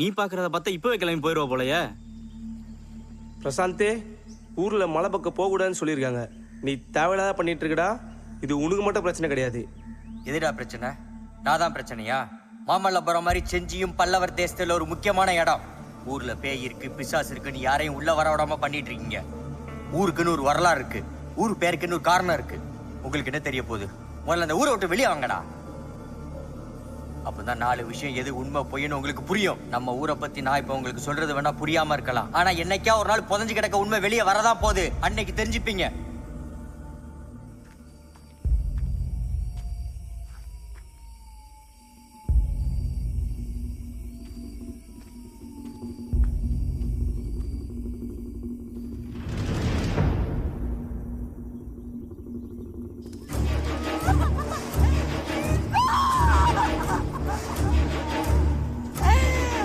நீ பாக்குறத பார்த்தா இப்பவே கிளம்பி போயிடுவா போலயே. பிரசாந்தே, ஊரில் மலை பக்கம் போகக்கூடாதுன்னு சொல்லியிருக்காங்க. நீ தேவையில்லாத பண்ணிட்டு இருக்கடா. இது உனக்கு மட்டும் பிரச்சனை கிடையாது. எதுடா பிரச்சனை? நான் தான் பிரச்சனையா? மாமல்லபுரம் மாதிரி செஞ்சியும் பல்லவர் தேசத்துல ஒரு முக்கியமான இடம். ஊர்ல பேய் இருக்கு, பிசாசு இருக்குன்னு யாரையும் உள்ள வர விடாம பண்ணிட்டு இருக்கீங்க. ஊருக்குன்னு ஒரு வரலாறு இருக்கு, ஊர் பேருக்குன்னு ஒரு காரணம் இருக்கு. உங்களுக்கு என்ன தெரிய போகுது? முதல்ல அந்த ஊரை விட்டு வெளியே வாங்கடா. அப்பதான் 4 விஷயம் எது உண்மை பொய்ன்னு உங்களுக்கு புரியும். நம்ம ஊரை பத்தி நான் இப்ப உங்களுக்கு சொல்றது வேணா புரியாம இருக்கலாம், ஆனா என்னைக்கா ஒரு நாள் புதஞ்சு கிடக்க உண்மை வெளியே வரதான் போகுது. அன்னைக்கு தெரிஞ்சுப்பீங்க.